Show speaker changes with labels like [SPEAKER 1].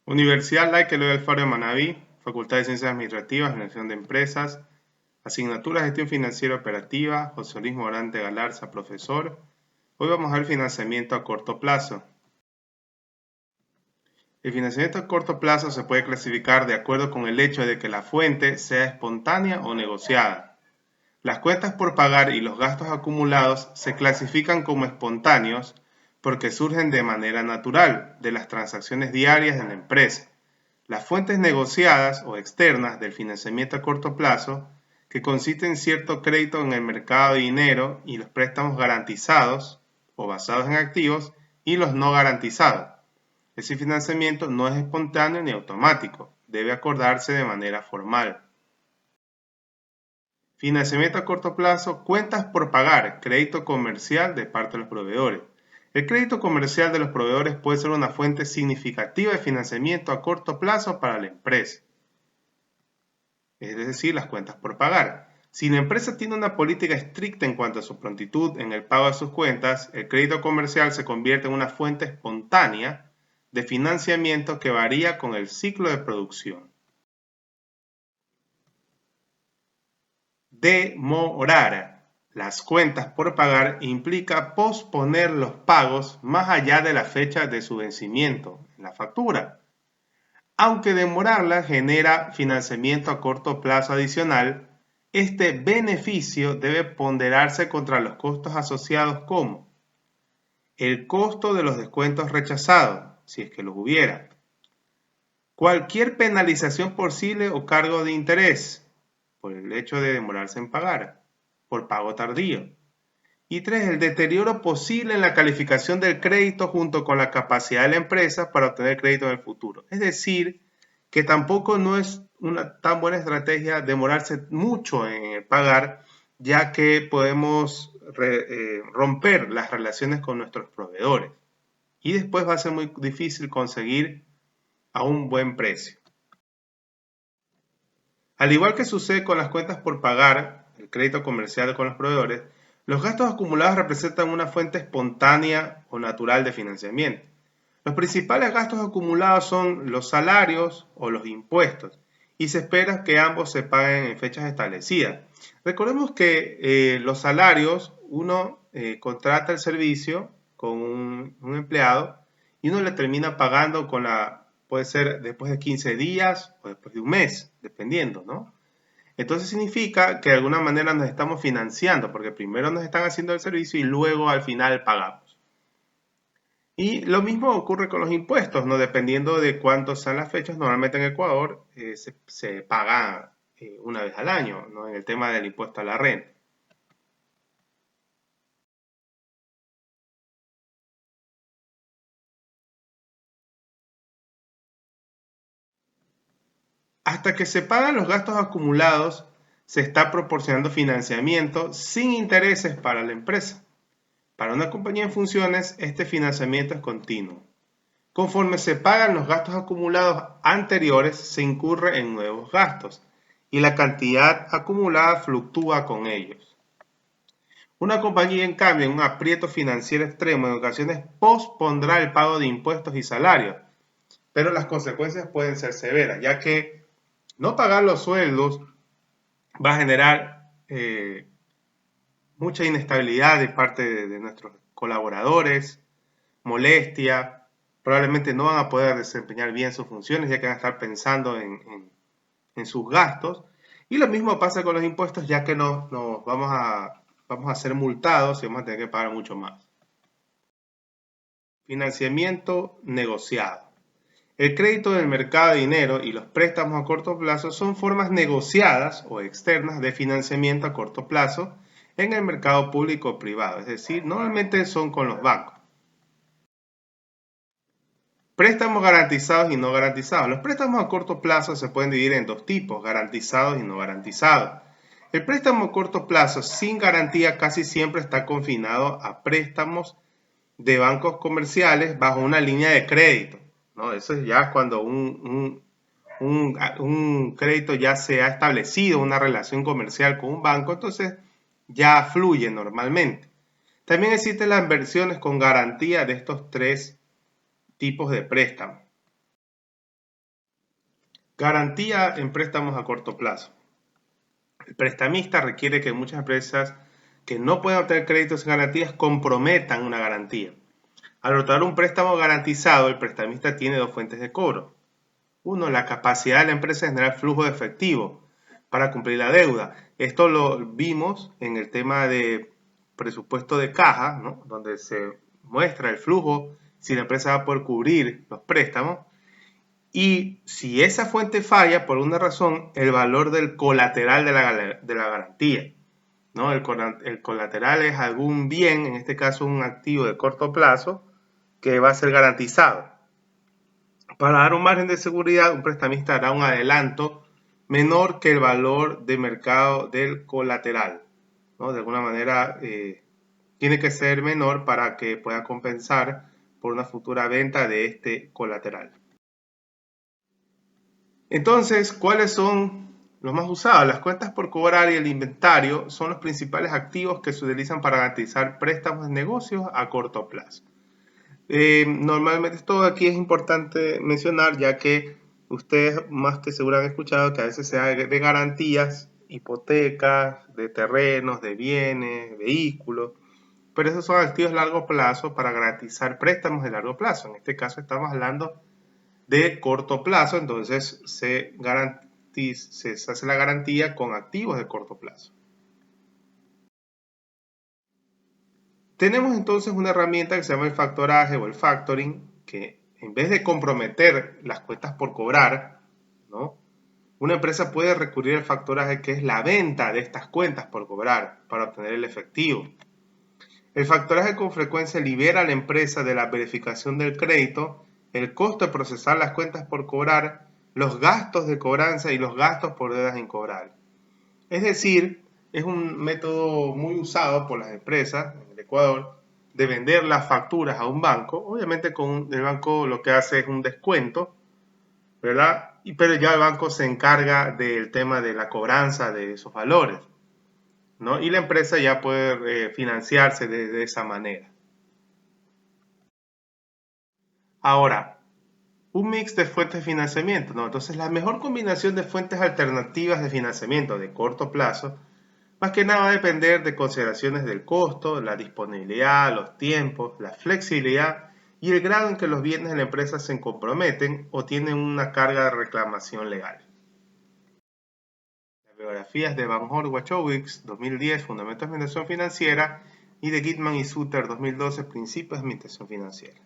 [SPEAKER 1] Universidad Laica Eloy Alfaro de Manabí, Facultad de Ciencias Administrativas, Administración de Empresas, Asignatura Gestión Financiera Operativa, José Luis Morante Galarza, profesor. Hoy vamos a ver financiamiento a corto plazo. El financiamiento a corto plazo se puede clasificar de acuerdo con el hecho de que la fuente sea espontánea o negociada. Las cuentas por pagar y los gastos acumulados se clasifican como espontáneos porque surgen de manera natural de las transacciones diarias de la empresa. Las fuentes negociadas o externas del financiamiento a corto plazo, que consisten en cierto crédito en el mercado de dinero y los préstamos garantizados o basados en activos y los no garantizados. Ese financiamiento no es espontáneo ni automático, debe acordarse de manera formal. Financiamiento a corto plazo, cuentas por pagar, crédito comercial de parte de los proveedores. El crédito comercial de los proveedores puede ser una fuente significativa de financiamiento a corto plazo para la empresa. Es decir, las cuentas por pagar. Si la empresa tiene una política estricta en cuanto a su prontitud en el pago de sus cuentas, el crédito comercial se convierte en una fuente espontánea de financiamiento que varía con el ciclo de producción. Demorar las cuentas por pagar implica posponer los pagos más allá de la fecha de su vencimiento en la factura. Aunque demorarlas genera financiamiento a corto plazo adicional, este beneficio debe ponderarse contra los costos asociados como el costo de los descuentos rechazados, si es que los hubiera, cualquier penalización posible o cargo de interés, por el hecho de demorarse en pagar, por pago tardío. Y 3, el deterioro posible en la calificación del crédito junto con la capacidad de la empresa para obtener crédito en el futuro. Es decir, que tampoco no es una tan buena estrategia demorarse mucho en pagar, ya que podemos romper las relaciones con nuestros proveedores. Y después va a ser muy difícil conseguir a un buen precio. Al igual que sucede con las cuentas por pagar, el crédito comercial con los proveedores, los gastos acumulados representan una fuente espontánea o natural de financiamiento. Los principales gastos acumulados son los salarios o los impuestos y se espera que ambos se paguen en fechas establecidas. Recordemos que los salarios, uno contrata el servicio con un empleado y uno le termina pagando con puede ser después de 15 días o después de un mes, dependiendo, ¿no? Entonces significa que de alguna manera nos estamos financiando, porque primero nos están haciendo el servicio y luego al final pagamos. Y lo mismo ocurre con los impuestos, ¿no? Dependiendo de cuántos sean las fechas, normalmente en Ecuador se paga una vez al año, ¿no? En el tema del impuesto a la renta. Hasta que se pagan los gastos acumulados, se está proporcionando financiamiento sin intereses para la empresa. Para una compañía en funciones, este financiamiento es continuo. Conforme se pagan los gastos acumulados anteriores, se incurre en nuevos gastos y la cantidad acumulada fluctúa con ellos. Una compañía, en cambio, en un aprieto financiero extremo, en ocasiones pospondrá el pago de impuestos y salarios, pero las consecuencias pueden ser severas, ya que no pagar los sueldos va a generar mucha inestabilidad de parte de nuestros colaboradores, molestia, probablemente no van a poder desempeñar bien sus funciones ya que van a estar pensando en sus gastos. Y lo mismo pasa con los impuestos ya que nos vamos a ser multados y vamos a tener que pagar mucho más. Financiamiento negociado. El crédito del mercado de dinero y los préstamos a corto plazo son formas negociadas o externas de financiamiento a corto plazo en el mercado público o privado, es decir, normalmente son con los bancos. Préstamos garantizados y no garantizados. Los préstamos a corto plazo se pueden dividir en dos tipos, garantizados y no garantizados. El préstamo a corto plazo sin garantía casi siempre está confinado a préstamos de bancos comerciales bajo una línea de crédito, ¿no? Eso es ya cuando un crédito ya se ha establecido, una relación comercial con un banco, entonces ya fluye normalmente. También existen las versiones con garantía de estos tres tipos de préstamos. Garantía en préstamos a corto plazo. El prestamista requiere que muchas empresas que no pueden obtener créditos sin garantías comprometan una garantía. Al otorgar un préstamo garantizado, el prestamista tiene dos fuentes de cobro. Uno, la capacidad de la empresa de generar flujo de efectivo para cumplir la deuda. Esto lo vimos en el tema de presupuesto de caja, ¿no? Donde se muestra el flujo, si la empresa va a poder cubrir los préstamos. Y si esa fuente falla, por una razón, el valor del colateral de la garantía. ¿No? El colateral es algún bien, en este caso un activo de corto plazo, que va a ser garantizado. Para dar un margen de seguridad, un prestamista hará un adelanto menor que el valor de mercado del colateral, ¿no? De alguna manera tiene que ser menor para que pueda compensar por una futura venta de este colateral. Entonces, ¿cuáles son los más usados? Las cuentas por cobrar y el inventario son los principales activos que se utilizan para garantizar préstamos de negocios a corto plazo. Normalmente esto aquí es importante mencionar, ya que ustedes más que seguro han escuchado que a veces se habla de garantías, hipotecas, de terrenos, de bienes, vehículos, pero esos son activos a largo plazo para garantizar préstamos de largo plazo. En este caso estamos hablando de corto plazo, entonces se hace la garantía con activos de corto plazo. Tenemos entonces una herramienta que se llama el factoraje o el factoring, que en vez de comprometer las cuentas por cobrar, ¿no? Una empresa puede recurrir al factoraje, que es la venta de estas cuentas por cobrar para obtener el efectivo. El factoraje con frecuencia libera a la empresa de la verificación del crédito, el costo de procesar las cuentas por cobrar, los gastos de cobranza y los gastos por deudas incobrables. Es decir, es un método muy usado por las empresas en el Ecuador de vender las facturas a un banco. Obviamente el banco lo que hace es un descuento, ¿verdad? Pero ya el banco se encarga del tema de la cobranza de esos valores, ¿no? Y la empresa ya puede financiarse de esa manera. Ahora, un mix de fuentes de financiamiento, ¿no? Entonces, la mejor combinación de fuentes alternativas de financiamiento de corto plazo, más que nada va a depender de consideraciones del costo, la disponibilidad, los tiempos, la flexibilidad y el grado en que los bienes de la empresa se comprometen o tienen una carga de reclamación legal. Las biografías de Van Horn Wachowicz, 2010, Fundamentos de Administración Financiera, y de Gitman y Suter, 2012, Principios de Administración Financiera.